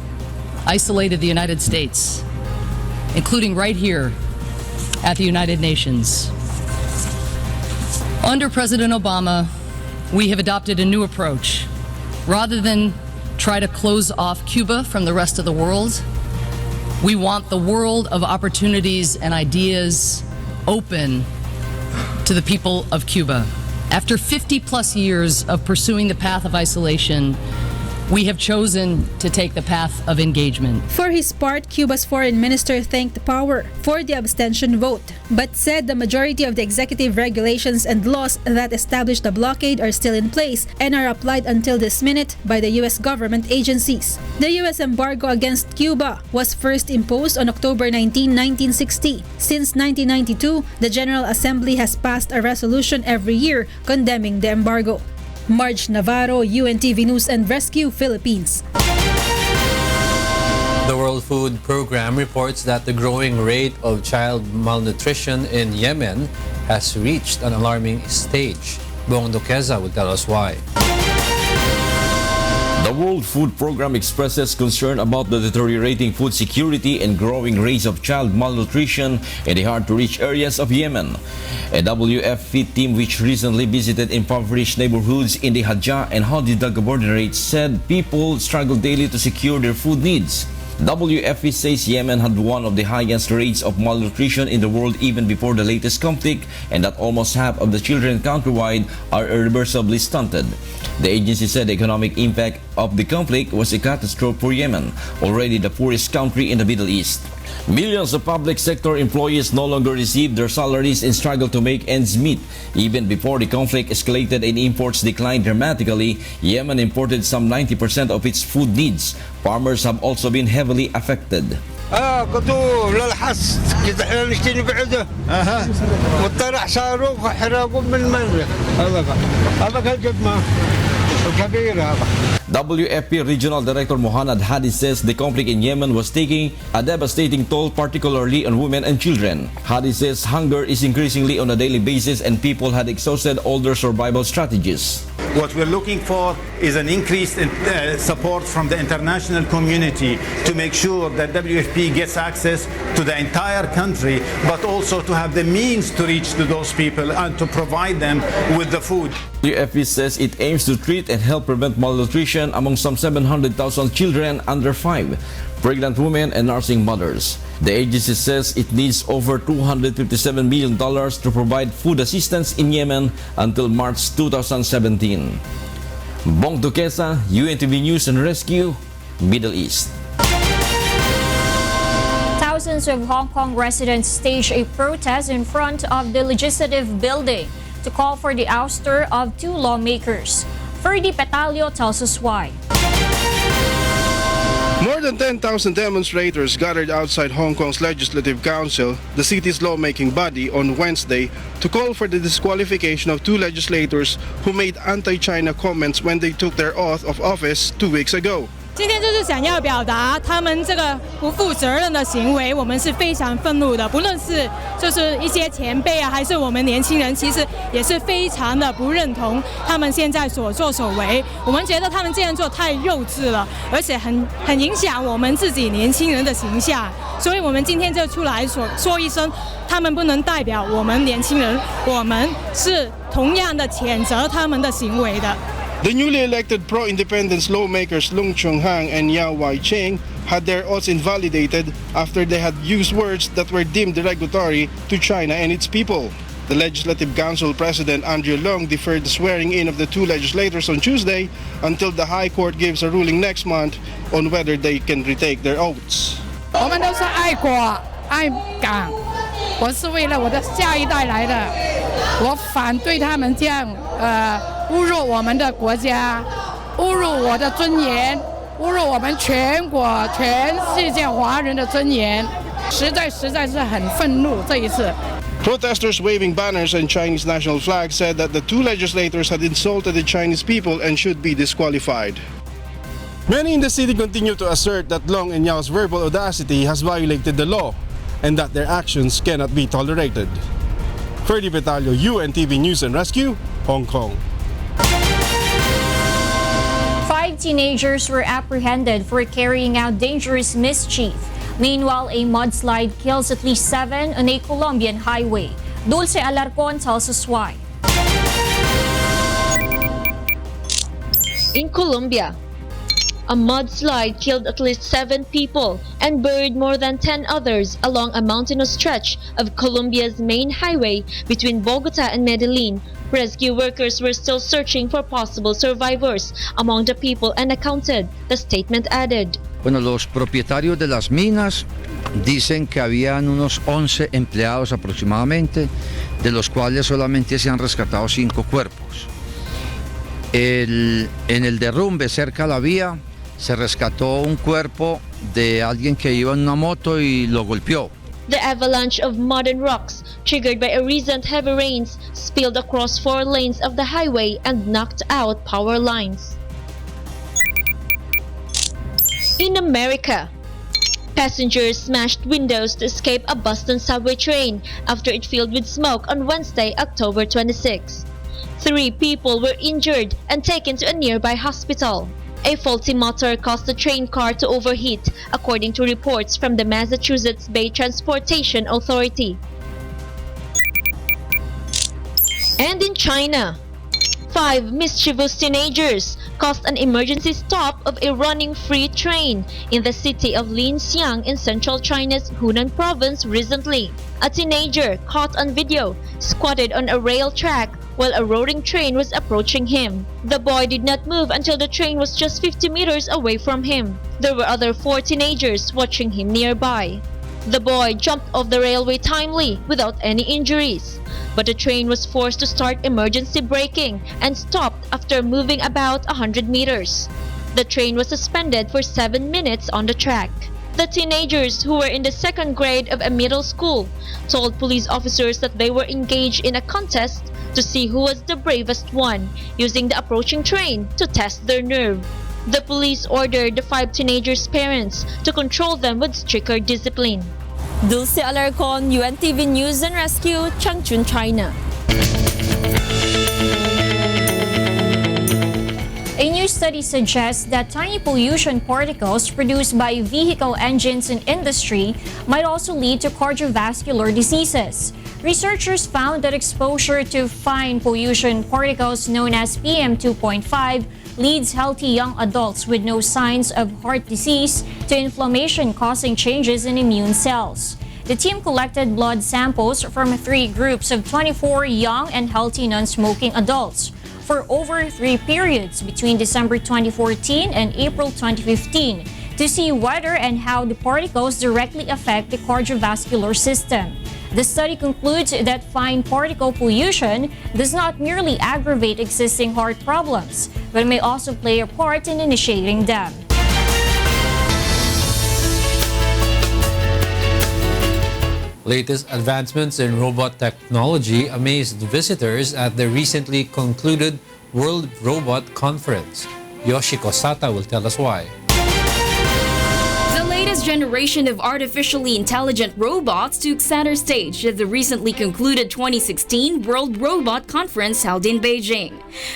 [SPEAKER 25] isolated the United States, including right here at the United Nations. Under President Obama, we have adopted a new approach. Rather than try to close off Cuba from the rest of the world, we want the world of opportunities and ideas open to the people of Cuba. After 50+ years of pursuing the path of isolation, we have chosen to take the path of engagement.
[SPEAKER 11] For his part, Cuba's foreign minister thanked Power for the abstention vote, but said the majority of the executive regulations and laws that establish the blockade are still in place and are applied until this minute by the U.S. government agencies. The U.S. embargo against Cuba was first imposed on October 19, 1960. Since 1992, the General Assembly has passed a resolution every year condemning the embargo. Marge Navarro, UNTV News and Rescue, Philippines.
[SPEAKER 1] The World Food Program reports that the growing rate of child malnutrition in Yemen has reached an alarming stage. Bong Duquesa will tell us why.
[SPEAKER 26] The World Food Program expresses concern about the deteriorating food security and growing rates of child malnutrition in the hard-to-reach areas of Yemen. A WFP team which recently visited impoverished neighborhoods in the Hadja and Hadida governorates said people struggle daily to secure their food needs. WFP says Yemen had one of the highest rates of malnutrition in the world even before the latest conflict, and that almost half of the children countrywide are irreversibly stunted. The agency said the economic impact of the conflict was a catastrophe for Yemen, already the poorest country in the Middle East. Millions of public sector employees no longer receive their salaries and struggle to make ends meet. Even before the conflict escalated and imports declined dramatically, Yemen imported some 90% of its food needs. Farmers have also been heavily affected.
[SPEAKER 8] قدو للحس كده احنا نشتري بعده والطرح صاروخ وحراقهم من المرة هذا كجد ما كبير هذا.
[SPEAKER 26] WFP Regional Director Mohanad Hadi says the conflict in Yemen was taking a devastating toll, particularly on women and children. Hadi says hunger is increasingly on a daily basis and people had exhausted all their survival strategies.
[SPEAKER 10] What we're looking for is an increased support from the international community to make sure that WFP gets access to the entire country, but also to have the means to reach to those people and to provide them with the food.
[SPEAKER 26] WFP says it aims to treat and help prevent malnutrition among some 700,000 children under 5, pregnant women and nursing mothers. The agency says it needs over $257 million to provide food assistance in Yemen until March 2017. Bong Duquesa, UNTV News and Rescue, Middle East.
[SPEAKER 2] Thousands of Hong Kong residents staged a protest in front of the Legislative Building to call for the ouster of 2 lawmakers. Ferdy Petalio tells us why.
[SPEAKER 12] More than 10,000 demonstrators gathered outside Hong Kong's Legislative Council, the city's lawmaking body, on Wednesday to call for the disqualification of 2 legislators who made anti-China comments when they took their oath of office 2 weeks ago.
[SPEAKER 13] 今天就是想要表达他们这个不负责任的行为，我们是非常愤怒的。不论是就是一些前辈啊，还是我们年轻人，其实也是非常的不认同他们现在所作所为。我们觉得他们这样做太幼稚了，而且很影响我们自己年轻人的形象。所以我们今天就出来说一声，他们不能代表我们年轻人，我们是同样的谴责他们的行为的。
[SPEAKER 12] The newly elected pro-independence lawmakers Lung Chung-hang and Yao Wai-cheng had their oaths invalidated after they had used words that were deemed derogatory to China and its people. The Legislative Council President Angelo deferred the swearing-in of the 2 legislators on Tuesday until the High Court gives a ruling next month on whether they can retake their oaths.
[SPEAKER 14] 我们都是爱国爱港，我是为了我的下一代来的，我反对他们这样侮辱我们的国家，侮辱我的尊严，侮辱我们全国全世界华人的尊严，实在是很愤怒这一次。
[SPEAKER 12] Protesters waving banners and Chinese national flags said that the 2 legislators had insulted the Chinese people and should be disqualified. Many in the city continue to assert that Long and Yao's verbal audacity has violated the law and that their actions cannot be tolerated. Ferdy Petalio, UNTV News and Rescue, Hong Kong.
[SPEAKER 2] 5 teenagers were apprehended for carrying out dangerous mischief. Meanwhile, a mudslide kills at least 7 on a Colombian highway. Dulce Alarcon tells us why.
[SPEAKER 15] In Colombia, a mudslide killed at least 7 people and buried more than 10 others along a mountainous stretch of Colombia's main highway between Bogota and Medellin. Rescue workers were still searching for possible survivors among the people unaccounted, the statement added.
[SPEAKER 27] Bueno, los propietarios de las minas dicen que habían unos 11 empleados aproximadamente, de los cuales solamente se han rescatado 5 cuerpos. En el derrumbe cerca a la vía se rescató un cuerpo de alguien que iba en una moto y lo golpeó.
[SPEAKER 15] The avalanche of mud and rocks, triggered by a recent heavy rains, spilled across 4 lanes of the highway and knocked out power lines. In America, passengers smashed windows to escape a Boston subway train after it filled with smoke on Wednesday, October 26. 3 people were injured and taken to a nearby hospital. A faulty motor caused the train car to overheat, according to reports from the Massachusetts Bay Transportation Authority. And in China, 5 mischievous teenagers caused an emergency stop of a running freight train in the city of Linxiang in central China's Hunan province recently. A teenager caught on video squatted on a rail track while a rolling train was approaching him. The boy did not move until the train was just 50 meters away from him. There were other 4 teenagers watching him nearby. The boy jumped off the railway timely without any injuries, but the train was forced to start emergency braking and stopped after moving about 100 meters. The train was suspended for 7 minutes on the track. The teenagers, who were in the 2nd grade of a middle school, told police officers that they were engaged in a contest to see who was the bravest one, using the approaching train to test their nerve. The police ordered the 5 teenagers' parents to control them with stricter discipline.
[SPEAKER 4] Dulce Alarcon, UNTV News and Rescue, Changchun, China.
[SPEAKER 2] A new study suggests that tiny pollution particles produced by vehicle engines and industry might also lead to cardiovascular diseases. Researchers found that exposure to fine pollution particles known as PM2.5 leads healthy young adults with no signs of heart disease to inflammation-causing changes in immune cells. The team collected blood samples from 3 groups of 24 young and healthy non-smoking adults for over 3 periods between December 2014 and April 2015 to see whether and how the particles directly affect the cardiovascular system. The study concludes that fine particle pollution does not merely aggravate existing heart problems, but may also play a part in initiating them.
[SPEAKER 1] Latest advancements in robot technology amazed visitors at the recently concluded World Robot Conference. Yoshiko Sata will tell us why.
[SPEAKER 3] The latest generation of artificially intelligent robots took center stage at the recently concluded 2016 World Robot Conference held in Beijing.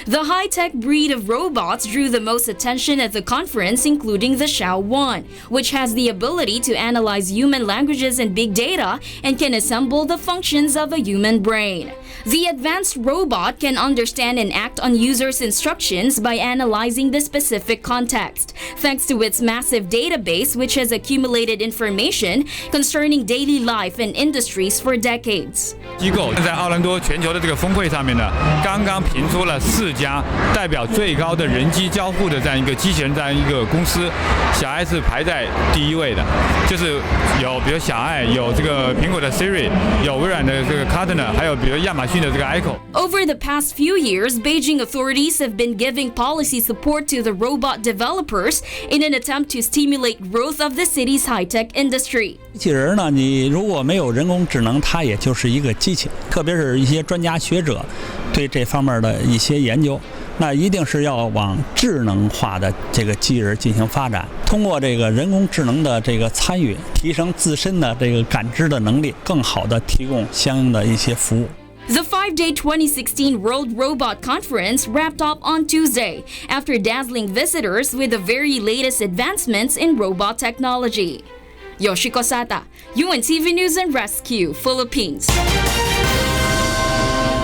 [SPEAKER 3] The high-tech breed of robots drew the most attention at the conference, including the Xiao 1, which has the ability to analyze human languages and big data and can assemble the functions of a human brain. The advanced robot can understand and act on users' instructions by analyzing the specific context, thanks to its massive database which has accumulated information concerning daily life and industries for decades.
[SPEAKER 7] 机构在奥兰多全球的这个峰会上面呢，刚刚评出了4家代表最高的人机交互的这样一个机器人这样一个公司，小爱是排在第1位的，就是有比如小爱，有这个苹果的 Siri， 有微软的这个 Castro， 还有比如亚马逊的这个 Echo。
[SPEAKER 3] Over the past few years, Beijing authorities have been giving policy support to the robot developers in an attempt to stimulate growth of the city's high-tech industry.
[SPEAKER 16] 机器人呢，你如果没有人工智能，它也就是一个机器，特别是一些专家学者对这方面的一些研究，那一定是要往智能化的这个机器人进行发展，通过这个人工智能的这个参与，提升自身的这个感知的能力，更好的提供相应的一些服务。
[SPEAKER 3] The 5-day 2016 World Robot Conference wrapped up on Tuesday after dazzling visitors with the very latest advancements in robot technology. Yoshiko Sata, UNTV News and Rescue, Philippines.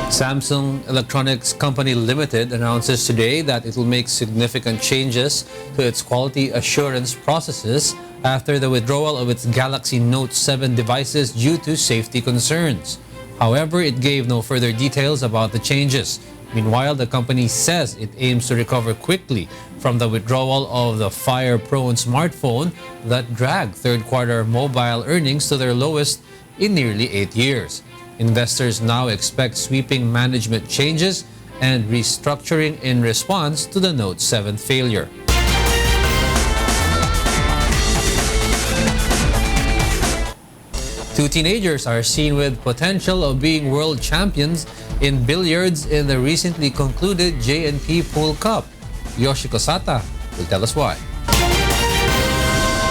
[SPEAKER 1] Samsung Electronics Company Limited announces today that it will make significant changes to its quality assurance processes after the withdrawal of its Galaxy Note 7 devices due to safety concerns. However, it gave no further details about the changes. Meanwhile, the company says it aims to recover quickly from the withdrawal of the fire-prone smartphone that dragged third-quarter mobile earnings to their lowest in nearly 8 years. Investors now expect sweeping management changes and restructuring in response to the Note 7 failure. Two teenagers are seen with potential of being world champions in billiards in the recently concluded J&P Pool Cup. Yoshiko Sata will tell us why.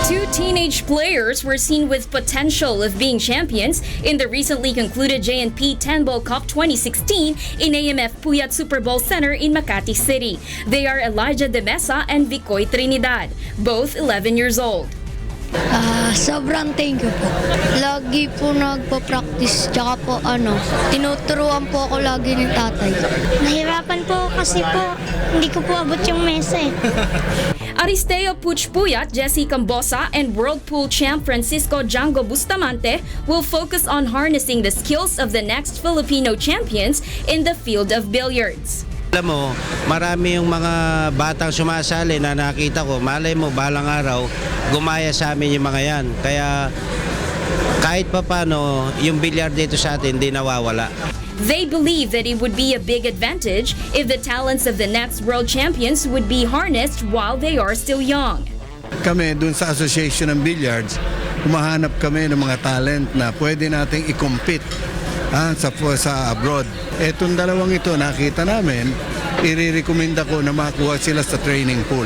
[SPEAKER 3] Two teenage players were seen with potential of being champions in the recently concluded J&P 10-Ball Cup 2016 in AMF Puyat Super Bowl Center in Makati City. They are Elijah De Mesa and Vicoy Trinidad, both 11 years old.
[SPEAKER 17] Sobrang thank you po. Lagi po nagpo-practice, tsaka po tinuturuan po ako lagi ni tatay.
[SPEAKER 19] Nahirapan po kasi po, hindi ko po abot yung mesa eh.
[SPEAKER 3] Aristeo Puchpuyat, Jesse Cambosa, and World Pool Champ Francisco Django Bustamante will focus on harnessing the skills of the next Filipino champions in the field of billiards.
[SPEAKER 20] Alam mo, marami yung mga batang sumasali na nakita ko. Malay mo, balang araw, gumaya sa amin yung mga yan. Kaya kahit papano, yung bilyar dito sa atin, di nawawala.
[SPEAKER 3] They believe that it would be a big advantage if the talents of the next world champions would be harnessed while they are still young.
[SPEAKER 21] Kami dun sa Association ng Billiards, humahanap kami ng mga talent na pwede nating i-compete sa abroad. Etong dalawang ito nakita namin, i-recommenda ko na makuha sila sa training pool.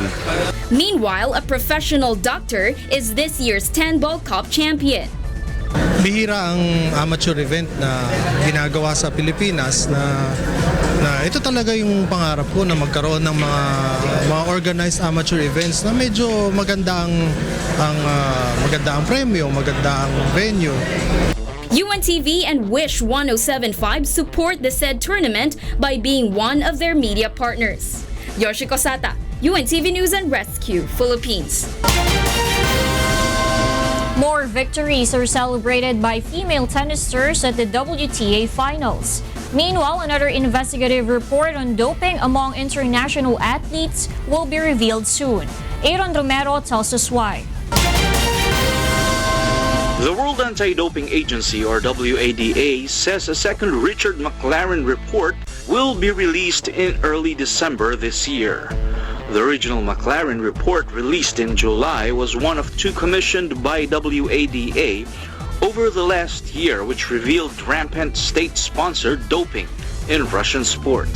[SPEAKER 3] Meanwhile, a professional doctor is this year's 10-ball cup champion.
[SPEAKER 22] Bihira ang amateur event na ginagawa sa Pilipinas na ito talaga yung pangarap ko na magkaroon ng mga organized amateur events na medyo maganda ang premyo, maganda ang venue.
[SPEAKER 3] UNTV and Wish 107.5 support the said tournament by being one of their media partners. Yoshiko Sata, UNTV News and Rescue, Philippines.
[SPEAKER 2] More victories are celebrated by female tennisers at the WTA finals. Meanwhile, another investigative report on doping among international athletes will be revealed soon. Aaron Romero tells us why.
[SPEAKER 23] The World Anti-Doping Agency, or WADA, says a second Richard McLaren report will be released in early December this year. The original McLaren report released in July was one of two commissioned by WADA over the last year, which revealed rampant state-sponsored doping in Russian sport.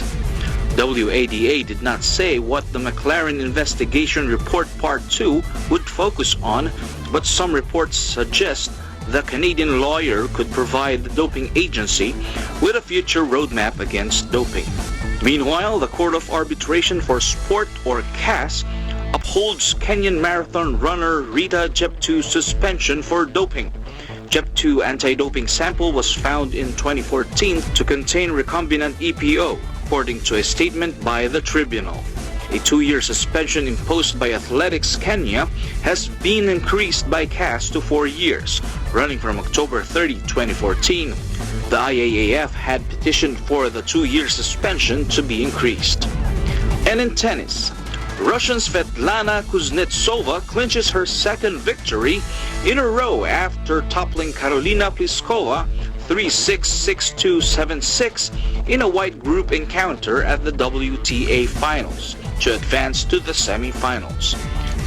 [SPEAKER 23] WADA did not say what the McLaren investigation report Part 2 would focus on, but some reports suggest the Canadian lawyer could provide the doping agency with a future roadmap against doping. Meanwhile, the Court of Arbitration for Sport, or CAS, upholds Kenyan marathon runner Rita Jeptu's suspension for doping. Jeptu anti-doping sample was found in 2014 to contain recombinant EPO, according to a statement by the tribunal. A 2-year suspension imposed by Athletics Kenya has been increased by CAS to 4 years, running from October 30, 2014. The IAAF had petitioned for the 2-year suspension to be increased. And in tennis, Russian Svetlana Kuznetsova clinches her second victory in a row after toppling Karolina Pliskova 3-6, 6-2, 7-6 in a white group encounter at the WTA Finals to advance to the semifinals.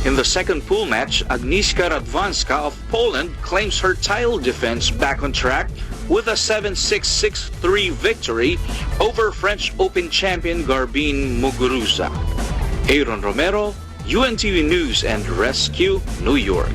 [SPEAKER 23] In the second pool match, Agnieszka Radwanska of Poland claims her title defense back on track with a 7-6, 6-3 victory over French Open champion Garbine Muguruza. Aaron Romero, UNTV News and Rescue, New York.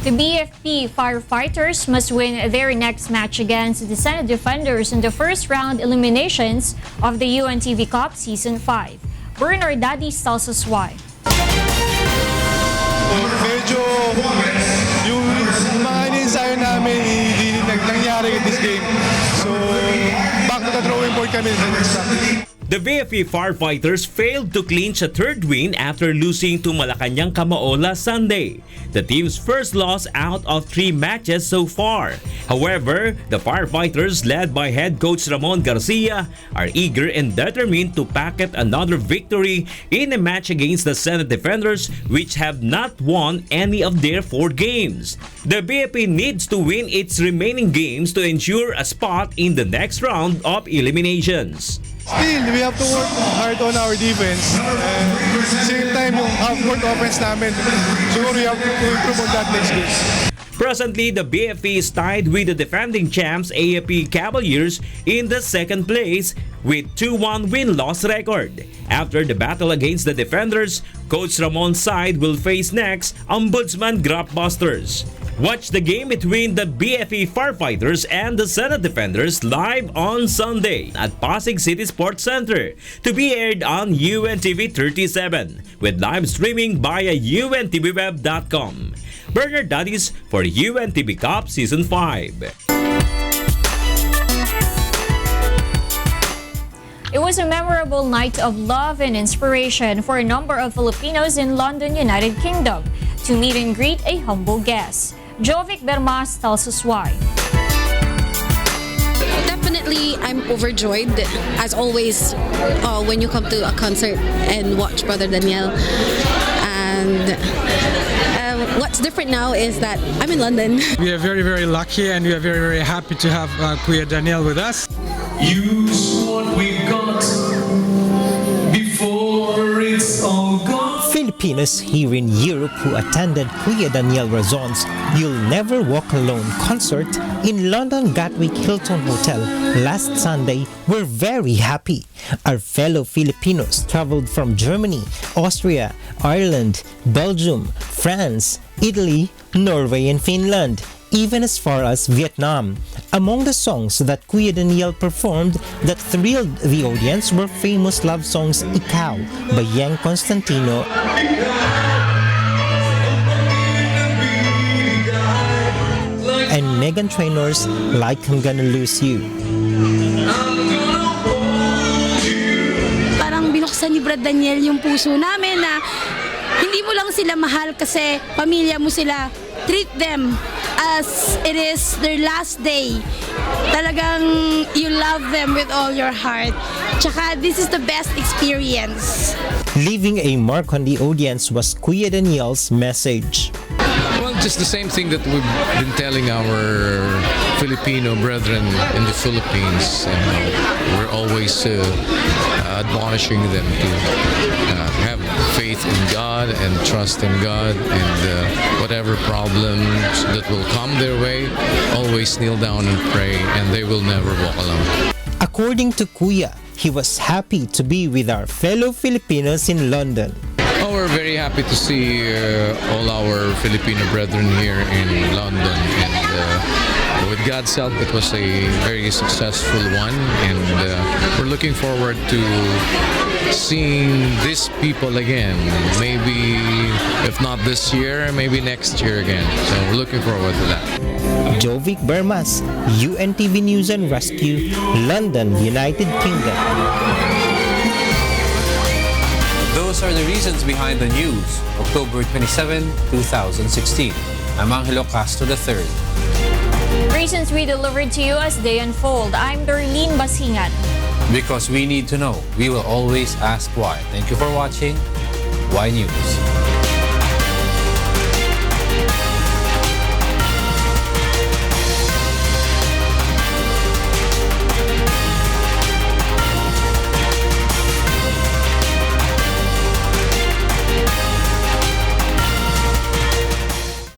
[SPEAKER 2] The BFP firefighters must win their next match against the Senate defenders in the first round eliminations of the UNTV Cup Season 5. Bernard Daddies tells us why.
[SPEAKER 12] Medyo yung mga in-ensayo namin hindi nangyari in this game. So, back to the drawing board kami sa next practice.
[SPEAKER 24] The BFP firefighters failed to clinch a third win after losing to Malacanang Kamao last Sunday, the team's first loss out of 3 matches so far. However, the firefighters, led by head coach Ramon Garcia, are eager and determined to pocket another victory in a match against the Senate defenders, which have not won any of their 4 games. The BFP needs to win its remaining games to ensure a spot in the next round of eliminations.
[SPEAKER 12] Still, we have to work hard on our defense. And same time, yung half-court offense namin, siguro we have to improve on that next game.
[SPEAKER 24] Presently, the BFP is tied with the defending champs AFP Cavaliers in the second place with 2-1 win-loss record. After the battle against the defenders, Coach Ramon's side will face next Ombudsman Grapbusters. Watch the game between the BFE Firefighters and the Senate Defenders live on Sunday at Pasig City Sports Center, to be aired on UNTV 37 with live streaming via UNTVweb.com. Bernard Daddies for UNTV Cup Season 5.
[SPEAKER 2] It was a memorable night of love and inspiration for a number of Filipinos in London, United Kingdom, to meet and greet a humble guest. Jovic Bermas tells us why.
[SPEAKER 5] Definitely, I'm overjoyed, as always, when you come to a concert and watch Brother Daniel. And what's different now is that I'm in London.
[SPEAKER 6] We are very, very lucky, and we are very, very happy to have Kuya Daniel with us.
[SPEAKER 8] Use what we've got before it's all gone.
[SPEAKER 9] Filipinos here in Europe who attended Kuya Daniel Razon's You'll Never Walk Alone concert in London Gatwick Hilton Hotel last Sunday were very happy. Our fellow Filipinos traveled from Germany, Austria, Ireland, Belgium, France, Italy, Norway, and Finland, even as far as Vietnam. Among the songs that Kuya Daniel performed that thrilled the audience were famous love songs Ikaw by Yang Constantino and Meghan Trainor's Like I'm Gonna Lose You.
[SPEAKER 11] Parang binuksan ni Brad Daniel yung puso namin na hindi mo lang sila mahal kasi pamilya mo sila. Treat them as it is their last day. Talagang you love them with all your heart. Tsaka this is the best experience.
[SPEAKER 9] Leaving a mark on the audience was Kuya Daniel's message.
[SPEAKER 18] Well, just the same thing that we've been telling our Filipino brethren in the Philippines. We're always admonishing them to have faith in God and trust in God, and whatever problems that will come their way, always kneel down and pray, and they will never walk alone.
[SPEAKER 9] According to Kuya, he was happy to be with our fellow Filipinos in London.
[SPEAKER 18] Oh, we're very happy to see all our Filipino brethren here in London, and with God's help, it was a very successful one, and we're looking forward to seeing these people again. Maybe, if not this year, maybe next year again. So we're looking forward to that.
[SPEAKER 9] Jovic Bermas, UNTV News and Rescue, London, United Kingdom.
[SPEAKER 1] Those are the reasons behind the news, October 27, 2016. I'm Angelo Castro III.
[SPEAKER 2] Reasons we delivered to you as they unfold. I'm Darlene Basingan.
[SPEAKER 1] Because we need to know, we will always ask why. Thank you for watching. Why News.